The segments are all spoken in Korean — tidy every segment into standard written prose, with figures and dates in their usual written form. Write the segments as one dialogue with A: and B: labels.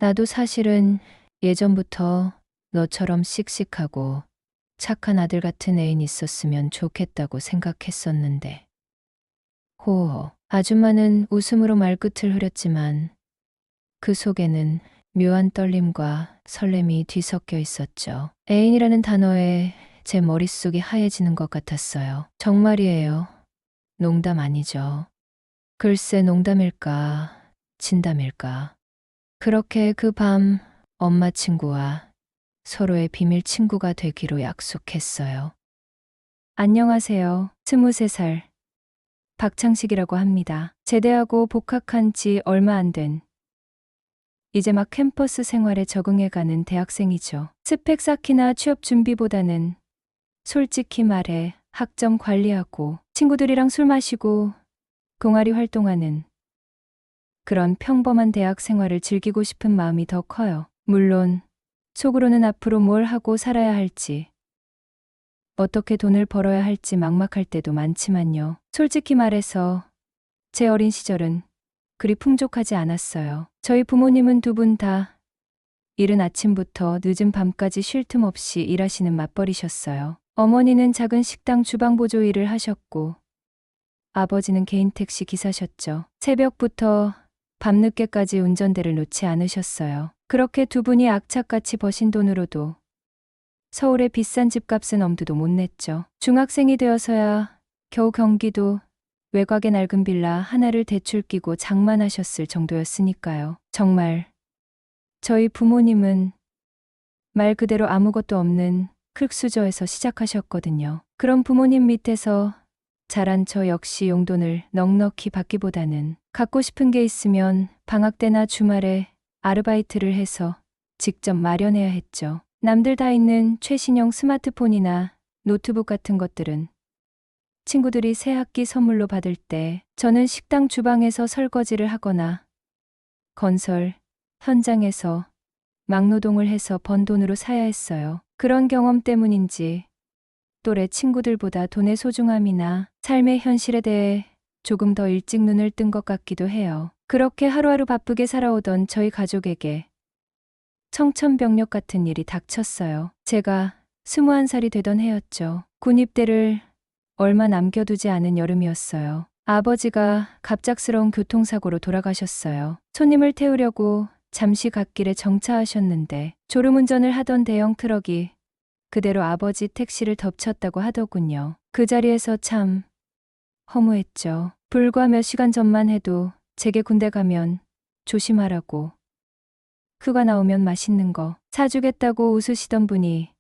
A: 나도 사실은 예전부터 너처럼 씩씩하고 착한 아들 같은 애인 있었으면 좋겠다고 생각했었는데. 호호. 아줌마는 웃음으로 말끝을 흐렸지만 그 속에는 묘한 떨림과 설렘이 뒤섞여 있었죠. 애인이라는 단어에 제 머릿속이 하얘지는 것 같았어요. 정말이에요. 농담 아니죠. 글쎄 농담일까, 진담일까. 그렇게 그 밤 엄마 친구와 서로의 비밀 친구가 되기로 약속했어요. 안녕하세요. 23살 박창식이라고 합니다. 제대하고 복학한 지 얼마 안 된 이제 막 캠퍼스 생활에 적응해가는 대학생이죠. 스펙 쌓기나 취업 준비보다는 솔직히 말해 학점 관리하고 친구들이랑 술 마시고 동아리 활동하는 그런 평범한 대학 생활을 즐기고 싶은 마음이 더 커요. 물론 속으로는 앞으로 뭘 하고 살아야 할지, 어떻게 돈을 벌어야 할지 막막할 때도 많지만요. 솔직히 말해서 제 어린 시절은 그리 풍족하지 않았어요. 저희 부모님은 두 분 다 이른 아침부터 늦은 밤까지 쉴 틈 없이 일하시는 맞벌이셨어요. 어머니는 작은 식당 주방보조 일을 하셨고 아버지는 개인 택시 기사셨죠. 새벽부터 밤늦게까지 운전대를 놓지 않으셨어요. 그렇게 두 분이 악착같이 버신 돈으로도 서울의 비싼 집값은 엄두도 못 냈죠. 중학생이 되어서야 겨우 경기도 외곽의 낡은 빌라 하나를 대출 끼고 장만하셨을 정도였으니까요. 정말 저희 부모님은 말 그대로 아무것도 없는 흙수저에서 시작하셨거든요. 그런 부모님 밑에서 자란 저 역시 용돈을 넉넉히 받기보다는 갖고 싶은 게 있으면 방학 때나 주말에 아르바이트를 해서 직접 마련해야 했죠. 남들 다 있는 최신형 스마트폰이나 노트북 같은 것들은 친구들이 새 학기 선물로 받을 때 저는 식당 주방에서 설거지를 하거나 건설 현장에서 막노동을 해서 번 돈으로 사야 했어요. 그런 경험 때문인지 또래 친구들보다 돈의 소중함이나 삶의 현실에 대해 조금 더 일찍 눈을 뜬 것 같기도 해요. 그렇게 하루하루 바쁘게 살아오던 저희 가족에게 청천벽력 같은 일이 닥쳤어요. 제가 21살이 되던 해였죠. 군입대를 얼마 남겨두지 않은 여름이었어요. 아버지가 갑작스러운 교통사고로 돌아가셨어요. 손님을 태우려고 잠시 갓길에 정차하셨는데 졸음운전을 하던 대형 트럭이 그대로 아버지 택시를 덮쳤다고 하더군요. 그 자리에서 참 허무했죠. 불과 몇 시간 전만 해도 제게 군대 가면 조심하라고, 휴가 나오면 맛있는 거 사주겠다고 웃으시던 분이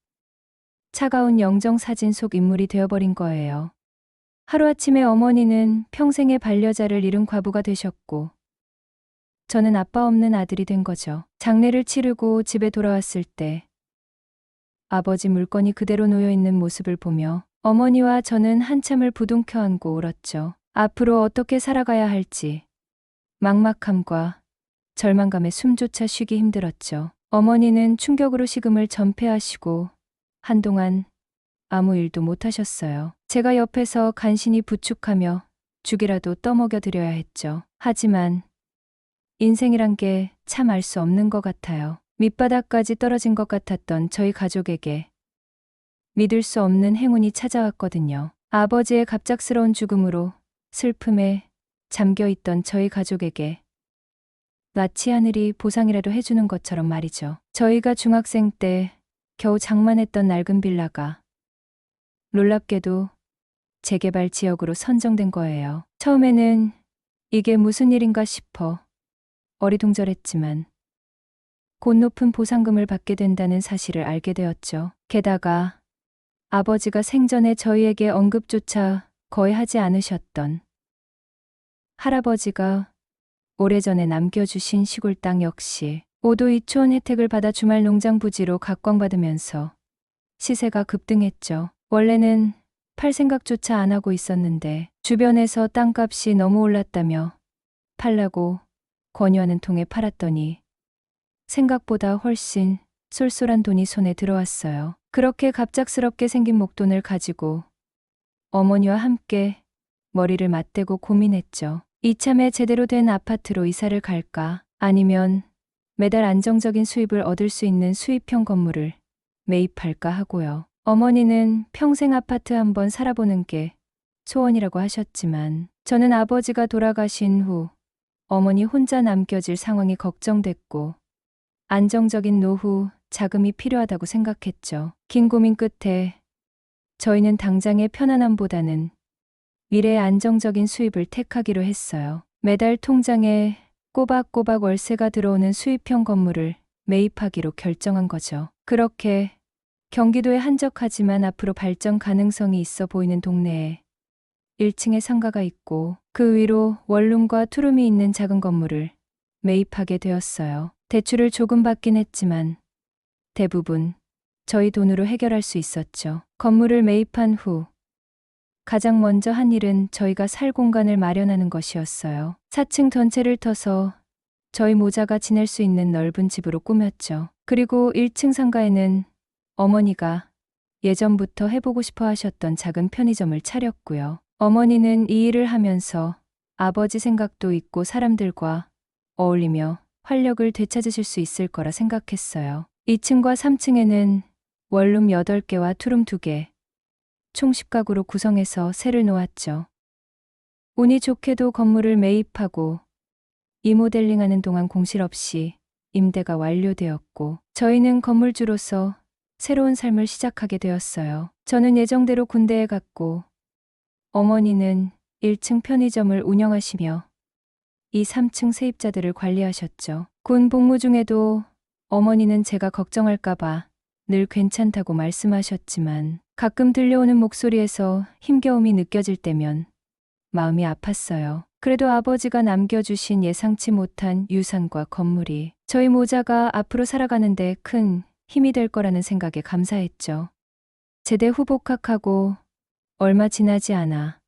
A: 차가운 영정사진 속 인물이 되어버린 거예요. 하루아침에 어머니는 평생의 반려자를 잃은 과부가 되셨고 저는 아빠 없는 아들이 된 거죠. 장례를 치르고 집에 돌아왔을 때 아버지 물건이 그대로 놓여있는 모습을 보며 어머니와 저는 한참을 부둥켜 안고 울었죠. 앞으로 어떻게 살아가야 할지 막막함과 절망감에 숨조차 쉬기 힘들었죠. 어머니는 충격으로 식음을 전폐하시고 한동안 아무 일도 못하셨어요. 제가 옆에서 간신히 부축하며 죽이라도 떠먹여 드려야 했죠. 하지만 인생이란 게 참 알 수 없는 것 같아요. 밑바닥까지 떨어진 것 같았던 저희 가족에게 믿을 수 없는 행운이 찾아왔거든요. 아버지의 갑작스러운 죽음으로 슬픔에 잠겨있던 저희 가족에게 마치 하늘이 보상이라도 해주는 것처럼 말이죠. 저희가 중학생 때 겨우 장만했던 낡은 빌라가 놀랍게도 재개발 지역으로 선정된 거예요. 처음에는 이게 무슨 일인가 싶어 어리둥절했지만 곧 높은 보상금을 받게 된다는 사실을 알게 되었죠. 게다가 아버지가 생전에 저희에게 언급조차 거의 하지 않으셨던 할아버지가 오래전에 남겨주신 시골 땅 역시 5도 2촌 혜택을 받아 주말 농장 부지로 각광받으면서 시세가 급등했죠. 원래는 팔 생각조차 안 하고 있었는데 주변에서 땅값이 너무 올랐다며 팔라고 권유하는 통에 팔았더니 생각보다 훨씬 쏠쏠한 돈이 손에 들어왔어요. 그렇게 갑작스럽게 생긴 목돈을 가지고 어머니와 함께 머리를 맞대고 고민했죠. 이참에 제대로 된 아파트로 이사를 갈까, 아니면 매달 안정적인 수입을 얻을 수 있는 수입형 건물을 매입할까 하고요. 어머니는 평생 아파트 한번 살아보는 게 소원이라고 하셨지만 저는 아버지가 돌아가신 후 어머니 혼자 남겨질 상황이 걱정됐고 안정적인 노후 자금이 필요하다고 생각했죠. 긴 고민 끝에 저희는 당장의 편안함보다는 미래의 안정적인 수입을 택하기로 했어요. 매달 통장에 꼬박꼬박 월세가 들어오는 수입형 건물을 매입하기로 결정한 거죠. 그렇게 경기도에 한적하지만 앞으로 발전 가능성이 있어 보이는 동네에 1층에 상가가 있고 그 위로 원룸과 투룸이 있는 작은 건물을 매입하게 되었어요. 대출을 조금 받긴 했지만 대부분 저희 돈으로 해결할 수 있었죠. 건물을 매입한 후 가장 먼저 한 일은 저희가 살 공간을 마련하는 것이었어요. 4층 전체를 터서 저희 모자가 지낼 수 있는 넓은 집으로 꾸몄죠. 그리고 1층 상가에는 어머니가 예전부터 해보고 싶어 하셨던 작은 편의점을 차렸고요. 어머니는 이 일을 하면서 아버지 생각도 있고 사람들과 어울리며 활력을 되찾으실 수 있을 거라 생각했어요. 2층과 3층에는 원룸 8개와 투룸 2개, 총 10가구로 구성해서 세를 놓았죠. 운이 좋게도 건물을 매입하고 리모델링하는 동안 공실 없이 임대가 완료되었고 저희는 건물주로서 새로운 삶을 시작하게 되었어요. 저는 예정대로 군대에 갔고 어머니는 1층 편의점을 운영하시며 이 3층 세입자들을 관리하셨죠. 군 복무 중에도 어머니는 제가 걱정할까봐 늘 괜찮다고 말씀하셨지만 가끔 들려오는 목소리에서 힘겨움이 느껴질 때면 마음이 아팠어요. 그래도 아버지가 남겨주신 예상치 못한 유산과 건물이 저희 모자가 앞으로 살아가는데 큰 힘이 될 거라는 생각에 감사했죠. 제대 후 복학하고 얼마 지나지 않아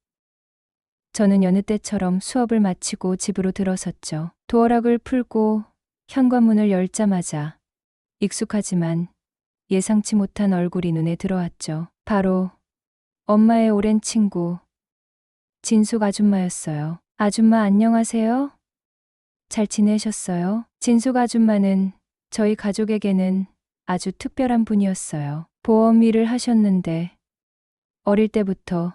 A: 저는 여느 때처럼 수업을 마치고 집으로 들어섰죠. 도어락을 풀고 현관문을 열자마자 익숙하지만 예상치 못한 얼굴이 눈에 들어왔죠. 바로 엄마의 오랜 친구 진숙 아줌마였어요. 아줌마 안녕하세요? 잘 지내셨어요? 진숙 아줌마는 저희 가족에게는 아주 특별한 분이었어요. 보험 일을 하셨는데 어릴 때부터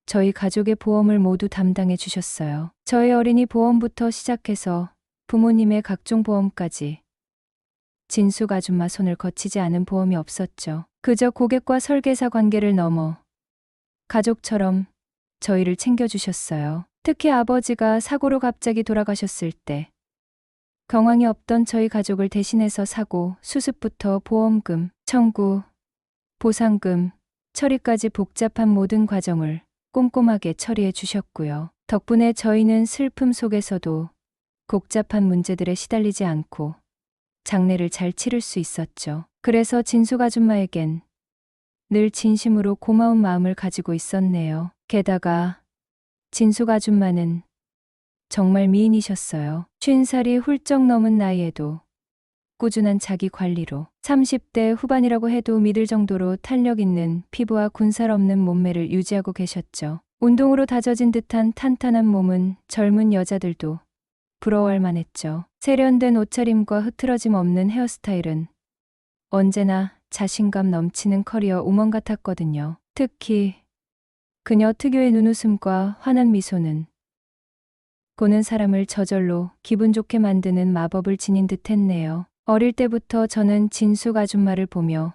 A: 저희 가족의 보험을 모두 담당해 주셨어요. 저희 어린이 보험부터 시작해서 부모님의 각종 보험까지 진숙 아줌마 손을 거치지 않은 보험이 없었죠. 그저 고객과 설계사 관계를 넘어 가족처럼 저희를 챙겨주셨어요. 특히 아버지가 사고로 갑자기 돌아가셨을 때 경황이 없던 저희 가족을 대신해서 사고, 수습부터 보험금, 청구, 보상금, 처리까지 복잡한 모든 과정을 꼼꼼하게 처리해 주셨고요. 덕분에 저희는 슬픔 속에서도 복잡한 문제들에 시달리지 않고 장례를 잘 치를 수 있었죠. 그래서 진숙 아줌마에겐 늘 진심으로 고마운 마음을 가지고 있었네요. 게다가 진숙 아줌마는 정말 미인이셨어요. 50살이 훌쩍 넘은 나이에도 꾸준한 자기 관리로 30대 후반이라고 해도 믿을 정도로 탄력 있는 피부와 군살 없는 몸매를 유지하고 계셨죠. 운동으로 다져진 듯한 탄탄한 몸은 젊은 여자들도 부러워할 만했죠. 세련된 옷차림과 흐트러짐 없는 헤어스타일은 언제나 자신감 넘치는 커리어 우먼 같았거든요. 특히 그녀 특유의 눈웃음과 환한 미소는 보는 사람을 저절로 기분 좋게 만드는 마법을 지닌 듯 했네요. 어릴 때부터 저는 진숙 아줌마를 보며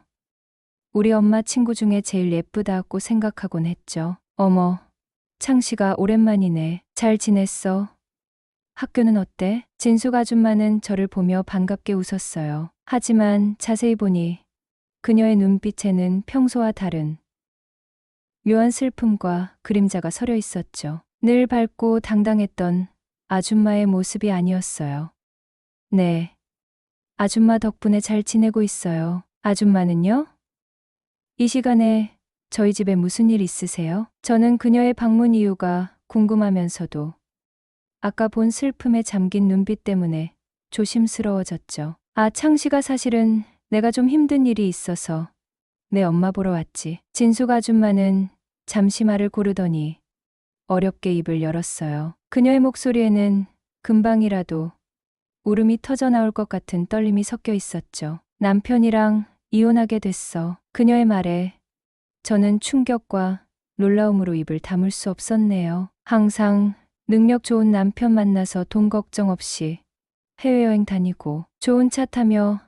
A: 우리 엄마 친구 중에 제일 예쁘다고 생각하곤 했죠. 어머, 창씨가 오랜만이네. 잘 지냈어? 학교는 어때? 진숙 아줌마는 저를 보며 반갑게 웃었어요. 하지만 자세히 보니 그녀의 눈빛에는 평소와 다른 묘한 슬픔과 그림자가 서려 있었죠. 늘 밝고 당당했던 아줌마의 모습이 아니었어요. 네. 아줌마 덕분에 잘 지내고 있어요. 아줌마는요? 이 시간에 저희 집에 무슨 일 있으세요? 저는 그녀의 방문 이유가 궁금하면서도 아까 본 슬픔에 잠긴 눈빛 때문에 조심스러워졌죠. 아, 창씨가 사실은 내가 좀 힘든 일이 있어서 내 엄마 보러 왔지. 진숙 아줌마는 잠시 말을 고르더니 어렵게 입을 열었어요. 그녀의 목소리에는 금방이라도 울음이 터져 나올 것 같은 떨림이 섞여 있었죠. 남편이랑 이혼하게 됐어. 그녀의 말에 저는 충격과 놀라움으로 입을 다물 수 없었네요. 항상 능력 좋은 남편 만나서 돈 걱정 없이 해외여행 다니고 좋은 차 타며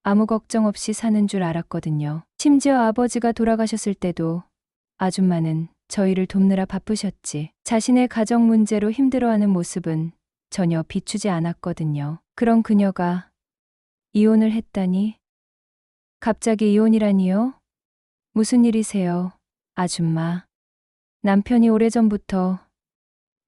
A: 아무 걱정 없이 사는 줄 알았거든요. 심지어 아버지가 돌아가셨을 때도 아줌마는 저희를 돕느라 바쁘셨지. 자신의 가정 문제로 힘들어하는 모습은 전혀 비추지 않았거든요. 그런 그녀가 이혼을 했다니? 갑자기 이혼이라니요? 무슨 일이세요, 아줌마? 남편이 오래전부터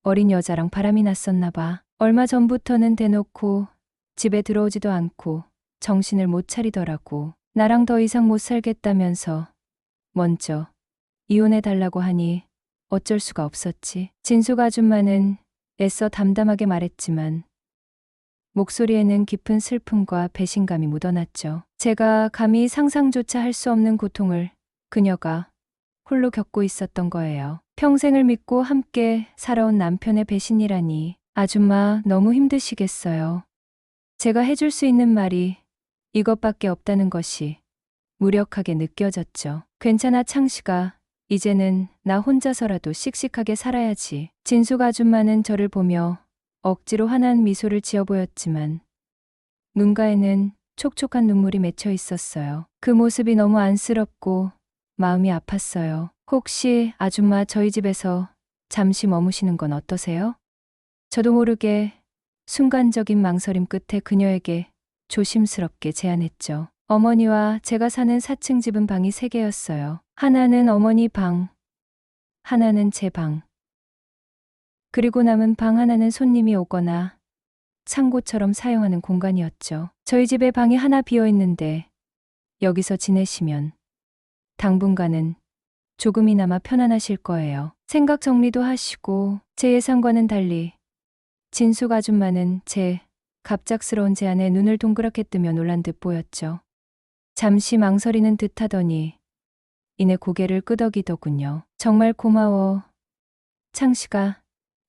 A: 어린 여자랑 바람이 났었나 봐. 얼마 전부터는 대놓고 집에 들어오지도 않고 정신을 못 차리더라고. 나랑 더 이상 못 살겠다면서 먼저 이혼해달라고 하니 어쩔 수가 없었지. 진숙 아줌마는 애써 담담하게 말했지만 목소리에는 깊은 슬픔과 배신감이 묻어났죠. 제가 감히 상상조차 할 수 없는 고통을 그녀가 홀로 겪고 있었던 거예요. 평생을 믿고 함께 살아온 남편의 배신이라니. 아줌마 너무 힘드시겠어요. 제가 해줄 수 있는 말이 이것밖에 없다는 것이 무력하게 느껴졌죠. 괜찮아 창식아. 이제는 나 혼자서라도 씩씩하게 살아야지. 진숙 아줌마는 저를 보며 억지로 환한 미소를 지어 보였지만 눈가에는 촉촉한 눈물이 맺혀 있었어요. 그 모습이 너무 안쓰럽고 마음이 아팠어요. 혹시 아줌마 저희 집에서 잠시 머무시는 건 어떠세요? 저도 모르게 순간적인 망설임 끝에 그녀에게 조심스럽게 제안했죠. 어머니와 제가 사는 4층 집은 방이 3개였어요. 하나는 어머니 방, 하나는 제 방, 그리고 남은 방 하나는 손님이 오거나 창고처럼 사용하는 공간이었죠. 저희 집에 방이 하나 비어 있는데 여기서 지내시면 당분간은 조금이나마 편안하실 거예요. 생각 정리도 하시고. 제 예상과는 달리 진숙 아줌마는 제 갑작스러운 제안에 눈을 동그랗게 뜨며 놀란 듯 보였죠. 잠시 망설이는 듯 하더니 이내 고개를 끄덕이더군요. 정말 고마워. 창식아,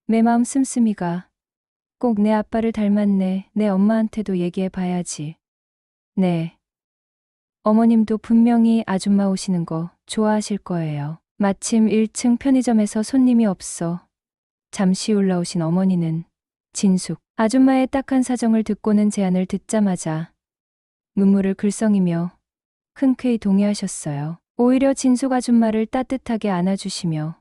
A: 내 마음 씀씀이가 꼭 내 아빠를 닮았네. 내 엄마한테도 얘기해 봐야지. 네. 어머님도 분명히 아줌마 오시는 거 좋아하실 거예요. 마침 1층 편의점에서 손님이 없어 잠시 올라오신 어머니는 진숙 아줌마의 딱한 사정을 듣고는 제안을 듣자마자 눈물을 글썽이며 흔쾌히 동의하셨어요. 오히려 진숙 아줌마를 따뜻하게 안아주시며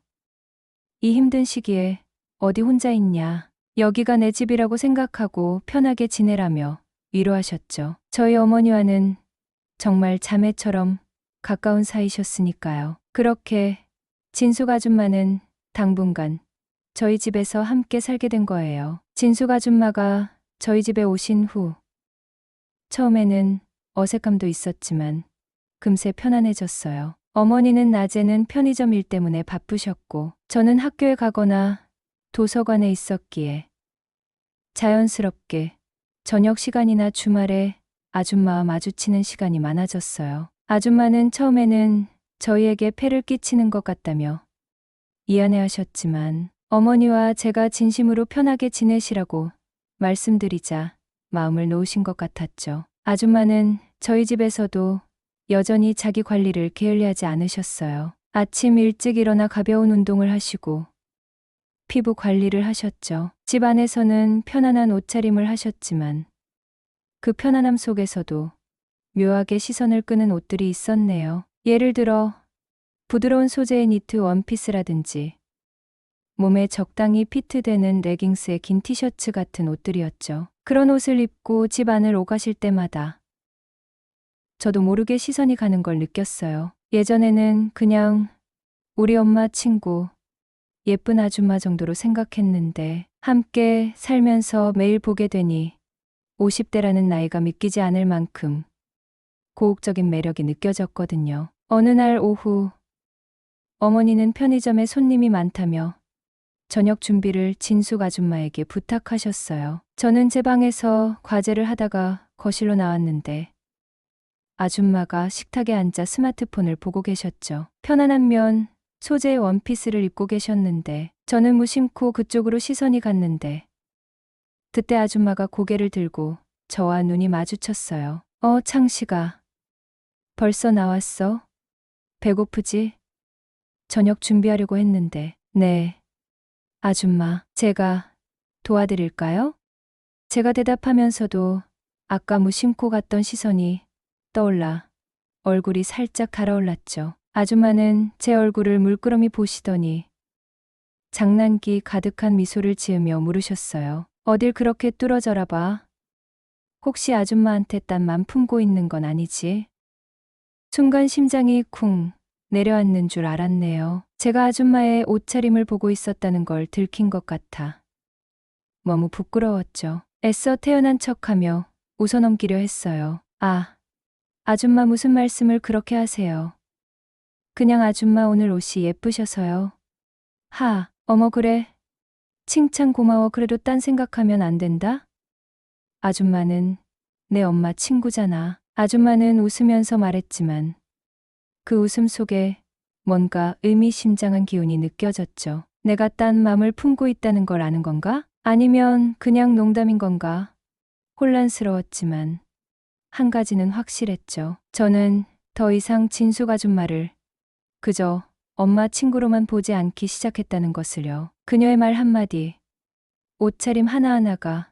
A: 이 힘든 시기에 어디 혼자 있냐. 여기가 내 집이라고 생각하고 편하게 지내라며 위로하셨죠. 저희 어머니와는 정말 자매처럼 가까운 사이셨으니까요. 그렇게 진숙 아줌마는 당분간 저희 집에서 함께 살게 된 거예요. 진숙 아줌마가 저희 집에 오신 후 처음에는 어색함도 있었지만 금세 편안해졌어요. 어머니는 낮에는 편의점 일 때문에 바쁘셨고 저는 학교에 가거나 도서관에 있었기에 자연스럽게 저녁 시간이나 주말에 아줌마와 마주치는 시간이 많아졌어요. 아줌마는 처음에는 저희에게 폐를 끼치는 것 같다며 미안해하셨지만 어머니와 제가 진심으로 편하게 지내시라고 말씀드리자 마음을 놓으신 것 같았죠. 아줌마는 저희 집에서도 여전히 자기 관리를 게을리하지 않으셨어요. 아침 일찍 일어나 가벼운 운동을 하시고 피부 관리를 하셨죠. 집 안에서는 편안한 옷차림을 하셨지만 그 편안함 속에서도 묘하게 시선을 끄는 옷들이 있었네요. 예를 들어 부드러운 소재의 니트 원피스라든지 몸에 적당히 피트되는 레깅스에 긴 티셔츠 같은 옷들이었죠. 그런 옷을 입고 집 안을 오가실 때마다 저도 모르게 시선이 가는 걸 느꼈어요. 예전에는 그냥 우리 엄마 친구 예쁜 아줌마 정도로 생각했는데 함께 살면서 매일 보게 되니 50대라는 나이가 믿기지 않을 만큼 고혹적인 매력이 느껴졌거든요. 어느 날 오후 어머니는 편의점에 손님이 많다며 저녁 준비를 진숙 아줌마에게 부탁하셨어요. 저는 제 방에서 과제를 하다가 거실로 나왔는데 아줌마가 식탁에 앉아 스마트폰을 보고 계셨죠. 편안한 면 소재의 원피스를 입고 계셨는데 저는 무심코 그쪽으로 시선이 갔는데 그때 아줌마가 고개를 들고 저와 눈이 마주쳤어요. 창식아. 벌써 나왔어? 배고프지? 저녁 준비하려고 했는데. 네. 아줌마, 제가 도와드릴까요? 제가 대답하면서도 아까 무심코 갔던 시선이 떠올라 얼굴이 살짝 달아올랐죠. 아줌마는 제 얼굴을 물끄러미 보시더니 장난기 가득한 미소를 지으며 물으셨어요. 어딜 그렇게 뚫어져라 봐. 혹시 아줌마한테 딴 맘 품고 있는 건 아니지? 순간 심장이 쿵 내려앉는 줄 알았네요. 제가 아줌마의 옷차림을 보고 있었다는 걸 들킨 것 같아 너무 부끄러웠죠. 애써 태연한 척하며 웃어넘기려 했어요. 아줌마 무슨 말씀을 그렇게 하세요. 그냥 아줌마 오늘 옷이 예쁘셔서요. 어머 그래. 칭찬 고마워. 그래도 딴 생각하면 안 된다? 아줌마는 내 엄마 친구잖아. 아줌마는 웃으면서 말했지만 그 웃음 속에 뭔가 의미심장한 기운이 느껴졌죠. 내가 딴 맘을 품고 있다는 걸 아는 건가? 아니면 그냥 농담인 건가? 혼란스러웠지만 한 가지는 확실했죠. 저는 더 이상 진숙 아줌마를 그저 엄마 친구로만 보지 않기 시작했다는 것을요. 그녀의 말 한마디, 옷차림 하나하나가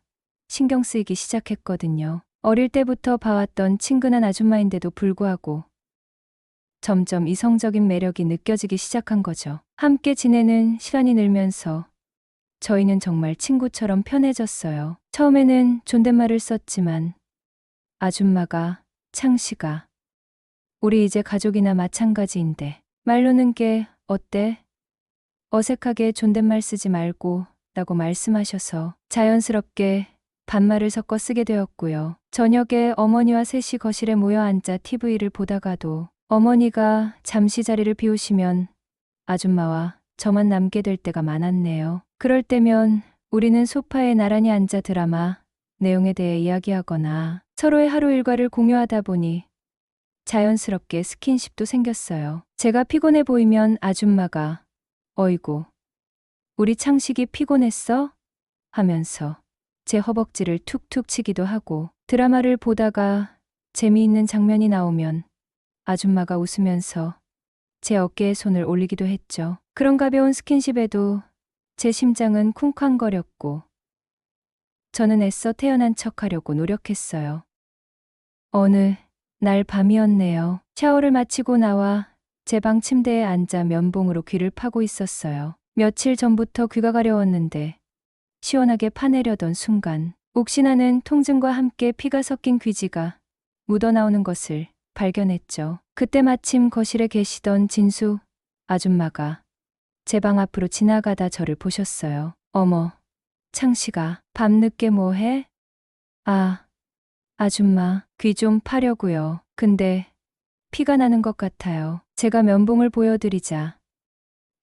A: 신경 쓰이기 시작했거든요. 어릴 때부터 봐왔던 친근한 아줌마인데도 불구하고 점점 이성적인 매력이 느껴지기 시작한 거죠. 함께 지내는 시간이 늘면서 저희는 정말 친구처럼 편해졌어요. 처음에는 존댓말을 썼지만 아줌마가, 창씨가 우리 이제 가족이나 마찬가지인데 말로는 게 어때? 어색하게 존댓말 쓰지 말고 라고 말씀하셔서 자연스럽게 반말을 섞어 쓰게 되었고요. 저녁에 어머니와 셋이 거실에 모여 앉아 TV를 보다가도 어머니가 잠시 자리를 비우시면 아줌마와 저만 남게 될 때가 많았네요. 그럴 때면 우리는 소파에 나란히 앉아 드라마 내용에 대해 이야기하거나 서로의 하루 일과를 공유하다 보니 자연스럽게 스킨십도 생겼어요. 제가 피곤해 보이면 아줌마가 어이구, 우리 창식이 피곤했어? 하면서 제 허벅지를 툭툭 치기도 하고 드라마를 보다가 재미있는 장면이 나오면 아줌마가 웃으면서 제 어깨에 손을 올리기도 했죠. 그런 가벼운 스킨십에도 제 심장은 쿵쾅거렸고 저는 애써 태연한 척하려고 노력했어요. 어느 날 밤이었네요. 샤워를 마치고 나와 제 방 침대에 앉아 면봉으로 귀를 파고 있었어요. 며칠 전부터 귀가 가려웠는데 시원하게 파내려던 순간 옥신하는 통증과 함께 피가 섞인 귀지가 묻어나오는 것을 발견했죠. 그때 마침 거실에 계시던 진수 아줌마가 제 방 앞으로 지나가다 저를 보셨어요. 어머, 창씨가 밤늦게 뭐해? 아줌마, 귀 좀 파려고요. 근데 피가 나는 것 같아요. 제가 면봉을 보여드리자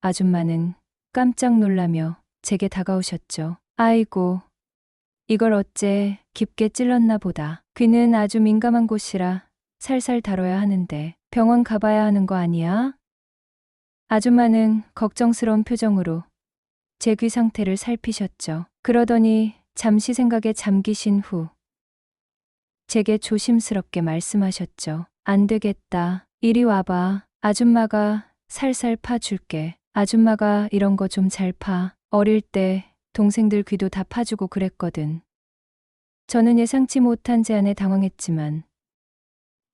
A: 아줌마는 깜짝 놀라며 제게 다가오셨죠. 아이고, 이걸 어째 깊게 찔렀나 보다. 귀는 아주 민감한 곳이라 살살 다뤄야 하는데 병원 가봐야 하는 거 아니야? 아줌마는 걱정스러운 표정으로 제 귀 상태를 살피셨죠. 그러더니 잠시 생각에 잠기신 후 제게 조심스럽게 말씀하셨죠. 안 되겠다. 이리 와봐. 아줌마가 살살 파줄게. 아줌마가 이런 거 좀 잘 파. 어릴 때 동생들 귀도 다 파주고 그랬거든. 저는 예상치 못한 제안에 당황했지만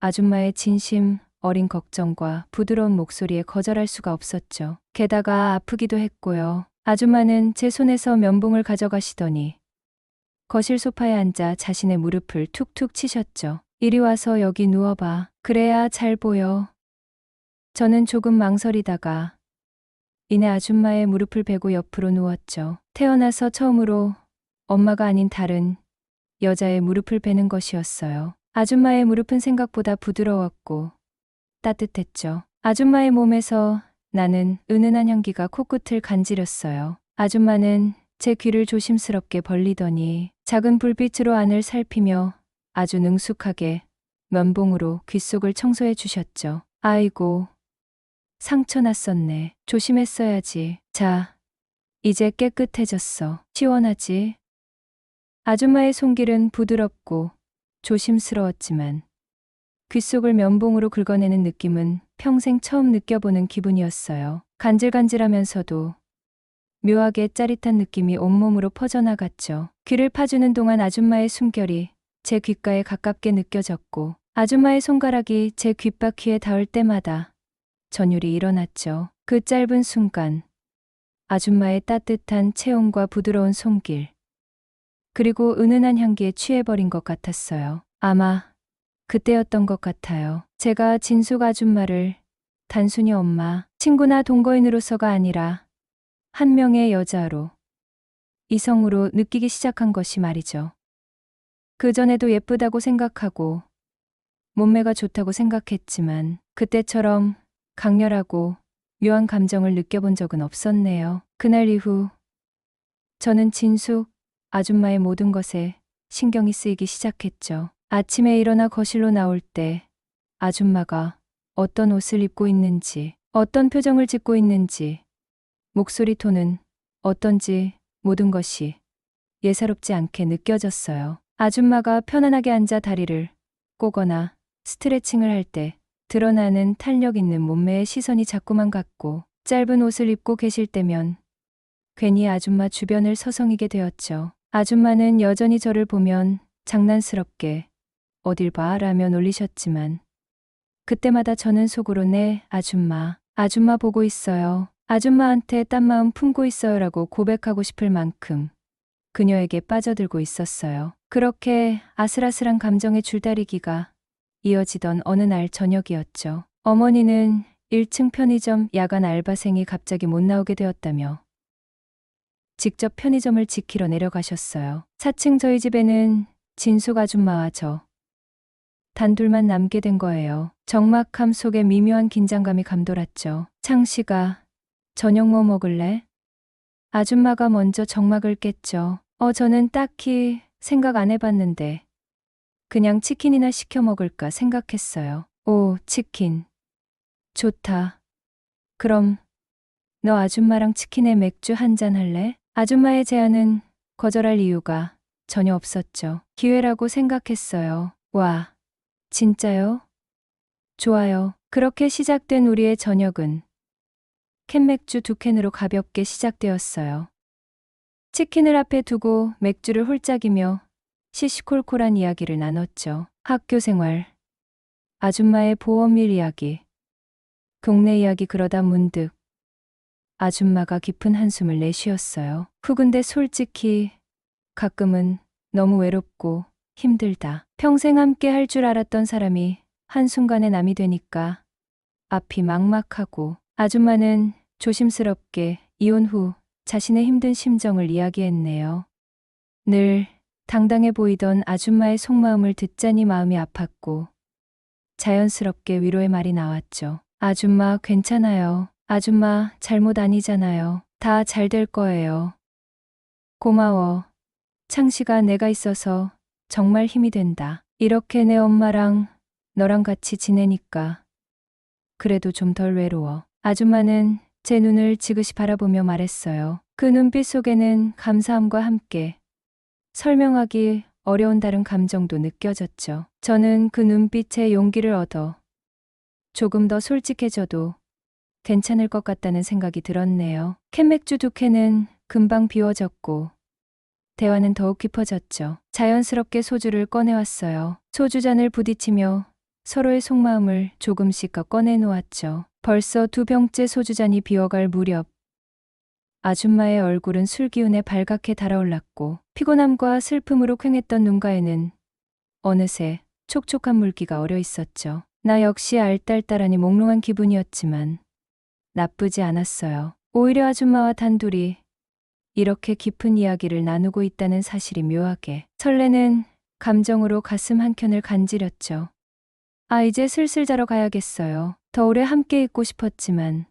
A: 아줌마의 진심 어린 걱정과 부드러운 목소리에 거절할 수가 없었죠. 게다가 아프기도 했고요. 아줌마는 제 손에서 면봉을 가져가시더니 거실 소파에 앉아 자신의 무릎을 툭툭 치셨죠. 이리 와서 여기 누워봐. 그래야 잘 보여. 저는 조금 망설이다가 이내 아줌마의 무릎을 베고 옆으로 누웠죠. 태어나서 처음으로 엄마가 아닌 다른 여자의 무릎을 베는 것이었어요. 아줌마의 무릎은 생각보다 부드러웠고 따뜻했죠. 아줌마의 몸에서 나는 은은한 향기가 코끝을 간지렸어요. 아줌마는 제 귀를 조심스럽게 벌리더니 작은 불빛으로 안을 살피며 아주 능숙하게 면봉으로 귓속을 청소해 주셨죠. 아이고, 상처 났었네. 조심했어야지. 자, 이제 깨끗해졌어. 시원하지? 아줌마의 손길은 부드럽고 조심스러웠지만 귓속을 면봉으로 긁어내는 느낌은 평생 처음 느껴보는 기분이었어요. 간질간질하면서도 묘하게 짜릿한 느낌이 온몸으로 퍼져나갔죠. 귀를 파주는 동안 아줌마의 숨결이 제 귓가에 가깝게 느껴졌고 아줌마의 손가락이 제 귓바퀴에 닿을 때마다 전율이 일어났죠. 그 짧은 순간 아줌마의 따뜻한 체온과 부드러운 손길 그리고 은은한 향기에 취해버린 것 같았어요. 아마 그때였던 것 같아요. 제가 진숙 아줌마를 단순히 엄마, 친구나 동거인으로서가 아니라 한 명의 여자로, 이성으로 느끼기 시작한 것이 말이죠. 그전에도 예쁘다고 생각하고 몸매가 좋다고 생각했지만 그때처럼 강렬하고 묘한 감정을 느껴본 적은 없었네요. 그날 이후 저는 진숙 아줌마의 모든 것에 신경이 쓰이기 시작했죠. 아침에 일어나 거실로 나올 때 아줌마가 어떤 옷을 입고 있는지, 어떤 표정을 짓고 있는지, 목소리 톤은 어떤지 모든 것이 예사롭지 않게 느껴졌어요. 아줌마가 편안하게 앉아 다리를 꼬거나 스트레칭을 할 때 드러나는 탄력 있는 몸매에 시선이 자꾸만 갔고 짧은 옷을 입고 계실 때면 괜히 아줌마 주변을 서성이게 되었죠. 아줌마는 여전히 저를 보면 장난스럽게 어딜 봐 라며 놀리셨지만 그때마다 저는 속으로 네 아줌마 보고 있어요. 아줌마한테 딴 마음 품고 있어요 라고 고백하고 싶을 만큼 그녀에게 빠져들고 있었어요. 그렇게 아슬아슬한 감정의 줄다리기가 이어지던 어느 날 저녁이었죠. 어머니는 1층 편의점 야간 알바생이 갑자기 못 나오게 되었다며 직접 편의점을 지키러 내려가셨어요. 4층 저희 집에는 진숙 아줌마와 저 단둘만 남게 된 거예요. 적막함 속에 미묘한 긴장감이 감돌았죠. 창씨가 저녁 뭐 먹을래? 아줌마가 먼저 적막을 깼죠. 저는 딱히 생각 안 해봤는데 그냥 치킨이나 시켜 먹을까 생각했어요. 오, 치킨. 좋다. 그럼 너 아줌마랑 치킨에 맥주 한 잔 할래? 아줌마의 제안은 거절할 이유가 전혀 없었죠. 기회라고 생각했어요. 와, 진짜요? 좋아요. 그렇게 시작된 우리의 저녁은 캔맥주 2캔으로 가볍게 시작되었어요. 치킨을 앞에 두고 맥주를 홀짝이며 시시콜콜한 이야기를 나눴죠. 학교 생활, 아줌마의 보험일 이야기, 동네 이야기 그러다 문득 아줌마가 깊은 한숨을 내쉬었어요. 근데 솔직히 가끔은 너무 외롭고 힘들다. 평생 함께 할 줄 알았던 사람이 한순간에 남이 되니까 앞이 막막하고 아줌마는 조심스럽게 이혼 후 자신의 힘든 심정을 이야기했네요. 늘 당당해 보이던 아줌마의 속마음을 듣자니 마음이 아팠고 자연스럽게 위로의 말이 나왔죠. 아줌마 괜찮아요. 아줌마 잘못 아니잖아요. 다 잘 될 거예요. 고마워. 창씨가 내가 있어서 정말 힘이 된다. 이렇게 내 엄마랑 너랑 같이 지내니까 그래도 좀 덜 외로워. 아줌마는 제 눈을 지그시 바라보며 말했어요. 그 눈빛 속에는 감사함과 함께 설명하기 어려운 다른 감정도 느껴졌죠. 저는 그 눈빛에 용기를 얻어 조금 더 솔직해져도 괜찮을 것 같다는 생각이 들었네요. 캔맥주 2캔은 금방 비워졌고 대화는 더욱 깊어졌죠. 자연스럽게 소주를 꺼내왔어요. 소주잔을 부딪히며 서로의 속마음을 조금씩 꺼내놓았죠. 벌써 2병째 소주잔이 비어갈 무렵 아줌마의 얼굴은 술기운에 발갛게 달아올랐고 피곤함과 슬픔으로 퀭했던 눈가에는 어느새 촉촉한 물기가 어려 있었죠. 나 역시 알딸딸하니 몽롱한 기분이었지만 나쁘지 않았어요. 오히려 아줌마와 단둘이 이렇게 깊은 이야기를 나누고 있다는 사실이 묘하게 설레는 감정으로 가슴 한켠을 간지렸죠. 이제 슬슬 자러 가야겠어요. 더 오래 함께 있고 싶었지만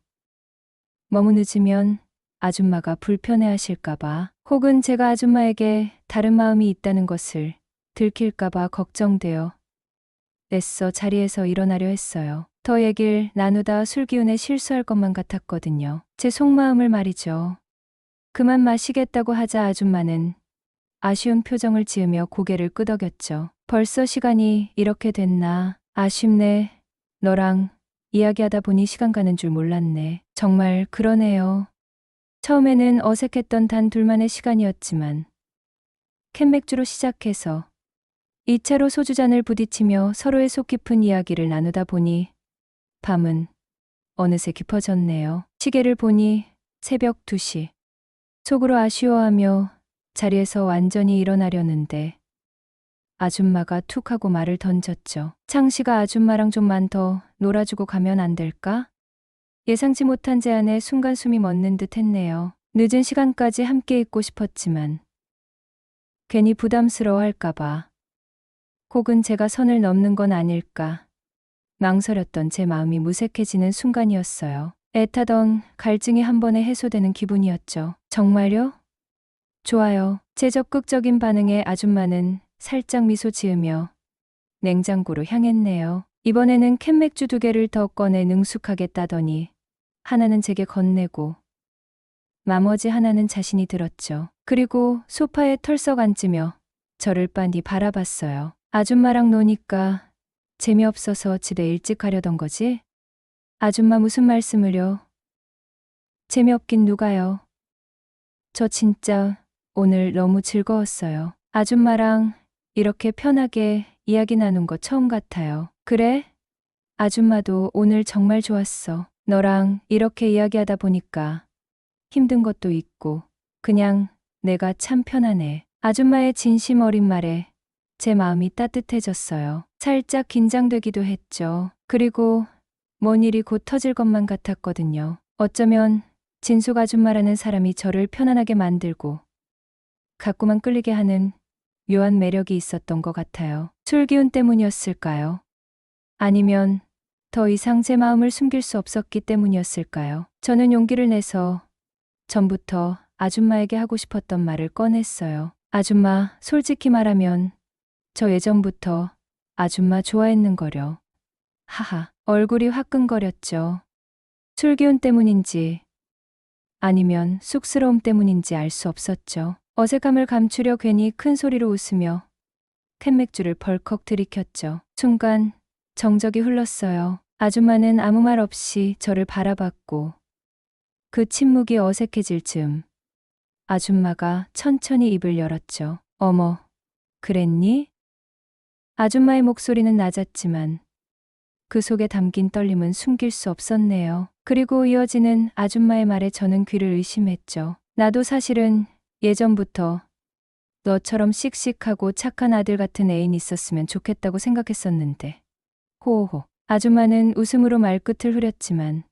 A: 너무 늦으면 아줌마가 불편해하실까봐 혹은 제가 아줌마에게 다른 마음이 있다는 것을 들킬까봐 걱정되어 애써 자리에서 일어나려 했어요. 더 얘기를 나누다 술기운에 실수할 것만 같았거든요. 제 속마음을 말이죠. 그만 마시겠다고 하자 아줌마는 아쉬운 표정을 지으며 고개를 끄덕였죠. 벌써 시간이 이렇게 됐나? 아쉽네. 너랑 이야기하다 보니 시간 가는 줄 몰랐네. 정말 그러네요. 처음에는 어색했던 단 둘만의 시간이었지만 캔맥주로 시작해서 2차로 소주잔을 부딪히며 서로의 속 깊은 이야기를 나누다 보니 밤은 어느새 깊어졌네요. 시계를 보니 새벽 2시. 속으로 아쉬워하며 자리에서 완전히 일어나려는데 아줌마가 툭 하고 말을 던졌죠. 창씨가 아줌마랑 좀만 더 놀아주고 가면 안 될까? 예상치 못한 제안에 순간 숨이 멎는 듯 했네요. 늦은 시간까지 함께 있고 싶었지만 괜히 부담스러워 할까봐, 혹은 제가 선을 넘는 건 아닐까 망설였던 제 마음이 무색해지는 순간이었어요. 애타던 갈증이 한 번에 해소되는 기분이었죠. 정말요? 좋아요. 제 적극적인 반응에 아줌마는 살짝 미소 지으며 냉장고로 향했네요. 이번에는 캔맥주 2개를 더 꺼내 능숙하게 따더니 하나는 제게 건네고 나머지 하나는 자신이 들었죠. 그리고 소파에 털썩 앉으며 저를 빤히 바라봤어요. 아줌마랑 노니까 재미없어서 집에 일찍 가려던 거지? 아줌마 무슨 말씀을요? 재미없긴 누가요? 저 진짜 오늘 너무 즐거웠어요. 아줌마랑 이렇게 편하게 이야기 나눈 거 처음 같아요. 그래? 아줌마도 오늘 정말 좋았어. 너랑 이렇게 이야기하다 보니까 힘든 것도 있고 그냥 내가 참 편하네. 아줌마의 진심 어린 말에 제 마음이 따뜻해졌어요. 살짝 긴장되기도 했죠. 그리고 뭔 일이 곧 터질 것만 같았거든요. 어쩌면 진숙 아줌마라는 사람이 저를 편안하게 만들고 가꾸만 끌리게 하는 묘한 매력이 있었던 것 같아요. 술 기운 때문이었을까요? 아니면 더 이상 제 마음을 숨길 수 없었기 때문이었을까요? 저는 용기를 내서 전부터 아줌마에게 하고 싶었던 말을 꺼냈어요. 아줌마, 솔직히 말하면 저 예전부터 아줌마 좋아했는 거려. 하하, 얼굴이 화끈거렸죠. 술 기운 때문인지 아니면 쑥스러움 때문인지 알 수 없었죠. 어색함을 감추려 괜히 큰 소리로 웃으며 캔맥주를 벌컥 들이켰죠. 순간 정적이 흘렀어요. 아줌마는 아무 말 없이 저를 바라봤고 그 침묵이 어색해질 즈음 아줌마가 천천히 입을 열었죠. 어머, 그랬니? 아줌마의 목소리는 낮았지만 그 속에 담긴 떨림은 숨길 수 없었네요. 그리고 이어지는 아줌마의 말에 저는 귀를 의심했죠. 나도 사실은 예전부터 너처럼 씩씩하고 착한 아들 같은 애인 있었으면 좋겠다고 생각했었는데. 호호. 아줌마는 웃음으로 말끝을 흐렸지만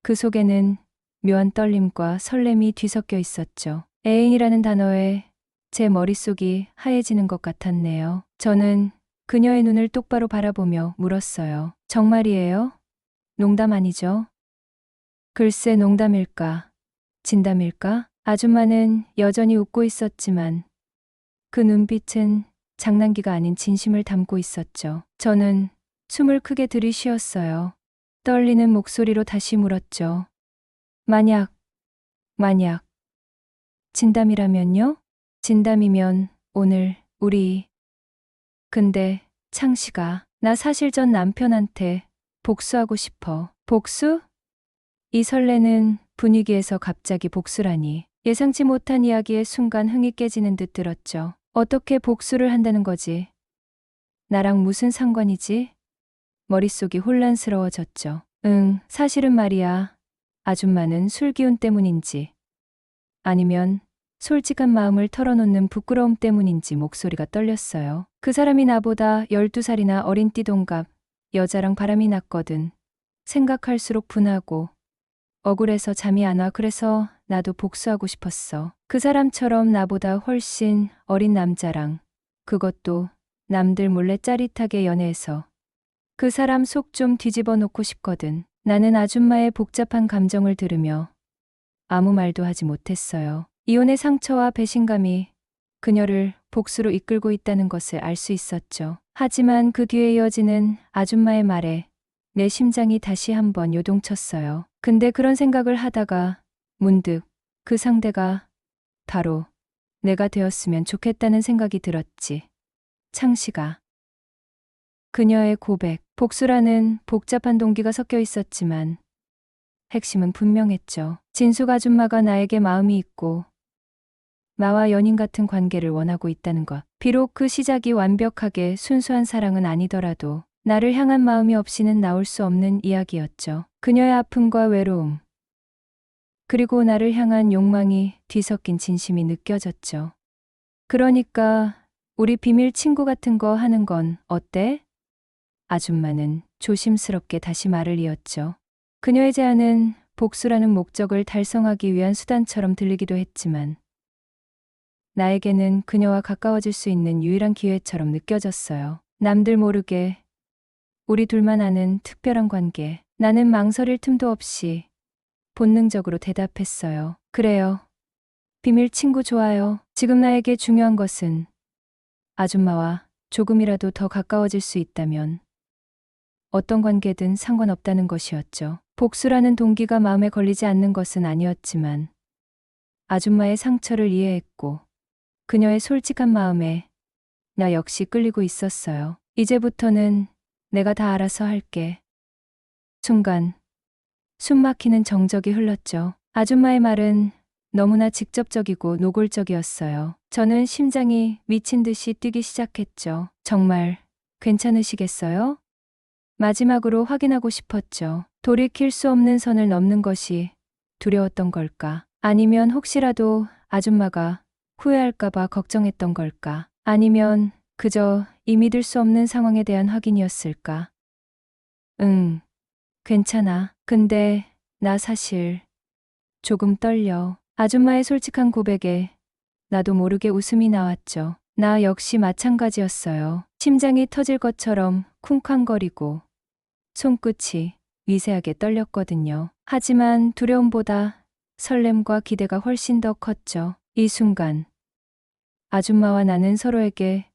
A: 그 속에는 묘한 떨림과 설렘이 뒤섞여 있었죠. 애인이라는 단어에 제 머릿속이 하얘지는 것 같았네요. 저는 그녀의 눈을 똑바로 바라보며 물었어요. 정말이에요? 농담 아니죠? 글쎄 농담일까? 진담일까? 아줌마는 여전히 웃고 있었지만 그 눈빛은 장난기가 아닌 진심을 담고 있었죠. 저는 숨을 크게 들이쉬었어요. 떨리는 목소리로 다시 물었죠. 만약 진담이라면요? 진담이면 오늘 우리. 근데 창씨가 나 사실 전 남편한테 복수하고 싶어. 복수? 이 설레는 분위기에서 갑자기 복수라니. 예상치 못한 이야기에 순간 흥이 깨지는 듯 들었죠. 어떻게 복수를 한다는 거지? 나랑 무슨 상관이지? 머릿속이 혼란스러워졌죠. 사실은 말이야. 아줌마는 술 기운 때문인지 아니면 솔직한 마음을 털어놓는 부끄러움 때문인지 목소리가 떨렸어요. 그 사람이 나보다 12살이나 어린 띠동갑 여자랑 바람이 났거든. 생각할수록 분하고 억울해서 잠이 안 와. 그래서 나도 복수하고 싶었어. 그 사람처럼 나보다 훨씬 어린 남자랑, 그것도 남들 몰래 짜릿하게 연애해서 그 사람 속 좀 뒤집어 놓고 싶거든. 나는 아줌마의 복잡한 감정을 들으며 아무 말도 하지 못했어요. 이혼의 상처와 배신감이 그녀를 복수로 이끌고 있다는 것을 알 수 있었죠. 하지만 그 뒤에 이어지는 아줌마의 말에 내 심장이 다시 한번 요동쳤어요. 근데 그런 생각을 하다가 문득 그 상대가 바로 내가 되었으면 좋겠다는 생각이 들었지. 창시가. 그녀의 고백, 복수라는 복잡한 동기가 섞여 있었지만 핵심은 분명했죠. 진숙 아줌마가 나에게 마음이 있고 나와 연인 같은 관계를 원하고 있다는 것. 비록 그 시작이 완벽하게 순수한 사랑은 아니더라도 나를 향한 마음이 없이는 나올 수 없는 이야기였죠. 그녀의 아픔과 외로움, 그리고 나를 향한 욕망이 뒤섞인 진심이 느껴졌죠. 그러니까 우리 비밀 친구 같은 거 하는 건 어때? 아줌마는 조심스럽게 다시 말을 이었죠. 그녀의 제안은 복수라는 목적을 달성하기 위한 수단처럼 들리기도 했지만 나에게는 그녀와 가까워질 수 있는 유일한 기회처럼 느껴졌어요. 남들 모르게 우리 둘만 아는 특별한 관계. 나는 망설일 틈도 없이 본능적으로 대답했어요. 그래요. 비밀 친구 좋아요. 지금 나에게 중요한 것은 아줌마와 조금이라도 더 가까워질 수 있다면 어떤 관계든 상관없다는 것이었죠. 복수라는 동기가 마음에 걸리지 않는 것은 아니었지만 아줌마의 상처를 이해했고 그녀의 솔직한 마음에 나 역시 끌리고 있었어요. 이제부터는 내가 다 알아서 할게. 순간 숨 막히는 정적이 흘렀죠. 아줌마의 말은 너무나 직접적이고 노골적이었어요. 저는 심장이 미친 듯이 뛰기 시작했죠. 정말 괜찮으시겠어요? 마지막으로 확인하고 싶었죠. 돌이킬 수 없는 선을 넘는 것이 두려웠던 걸까? 아니면 혹시라도 아줌마가 후회할까봐 걱정했던 걸까? 아니면 그저 이 믿을 수 없는 상황에 대한 확인이었을까? 응, 괜찮아. 근데 나 사실 조금 떨려. 아줌마의 솔직한 고백에 나도 모르게 웃음이 나왔죠. 나 역시 마찬가지였어요. 심장이 터질 것처럼 쿵쾅거리고 손끝이 미세하게 떨렸거든요. 하지만 두려움보다 설렘과 기대가 훨씬 더 컸죠. 이 순간 아줌마와 나는 서로에게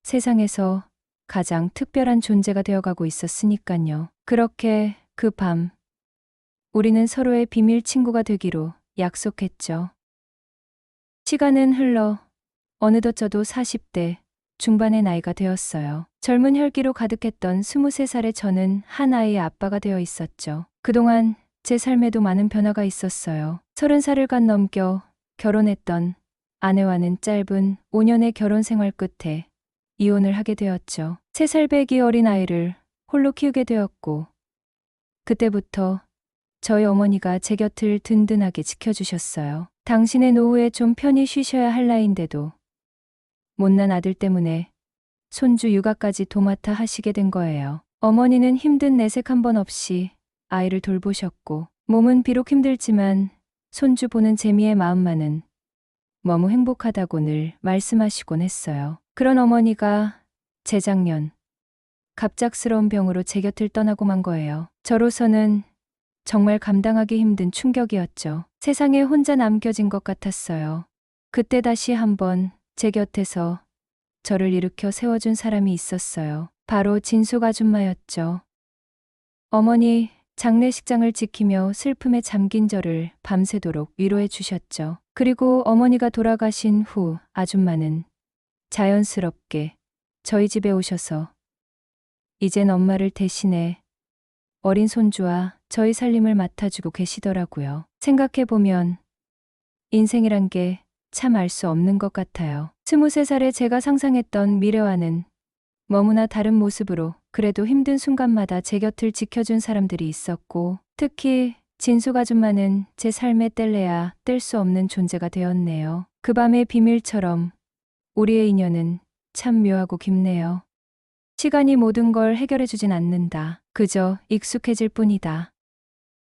A: 세상에서 가장 특별한 존재가 되어가고 있었으니까요. 그렇게 그 밤 우리는 서로의 비밀 친구가 되기로 약속했죠. 시간은 흘러 어느덧 저도 40대 중반의 나이가 되었어요. 젊은 혈기로 가득했던 23살의 저는 한 아이의 아빠가 되어 있었죠. 그동안 제 삶에도 많은 변화가 있었어요. 30살을 간 넘겨 결혼했던 아내와는 짧은 5년의 결혼 생활 끝에 이혼을 하게 되었죠. 3살 배기 어린 아이를 홀로 키우게 되었고 그때부터 저희 어머니가 제 곁을 든든하게 지켜주셨어요. 당신의 노후에 좀 편히 쉬셔야 할 나이인데도 못난 아들 때문에 손주 육아까지 도맡아 하시게 된 거예요. 어머니는 힘든 내색 한 번 없이 아이를 돌보셨고 몸은 비록 힘들지만 손주 보는 재미의 마음만은 너무 행복하다고 늘 말씀하시곤 했어요. 그런 어머니가 재작년 갑작스러운 병으로 제 곁을 떠나고 만 거예요. 저로서는 정말 감당하기 힘든 충격이었죠. 세상에 혼자 남겨진 것 같았어요. 그때 다시 한번 제 곁에서 저를 일으켜 세워준 사람이 있었어요. 바로 진숙 아줌마였죠. 어머니 장례식장을 지키며 슬픔에 잠긴 저를 밤새도록 위로해 주셨죠. 그리고 어머니가 돌아가신 후 아줌마는 자연스럽게 저희 집에 오셔서 이젠 엄마를 대신해 어린 손주와 저희 살림을 맡아주고 계시더라고요. 생각해보면 인생이란 게 참 알 수 없는 것 같아요. 23살에 제가 상상했던 미래와는 너무나 다른 모습으로 그래도 힘든 순간마다 제 곁을 지켜준 사람들이 있었고 특히 진숙 아줌마는 제 삶에 뗄래야 뗄 수 없는 존재가 되었네요. 그 밤의 비밀처럼 우리의 인연은 참 묘하고 깊네요. 시간이 모든 걸 해결해주진 않는다. 그저 익숙해질 뿐이다.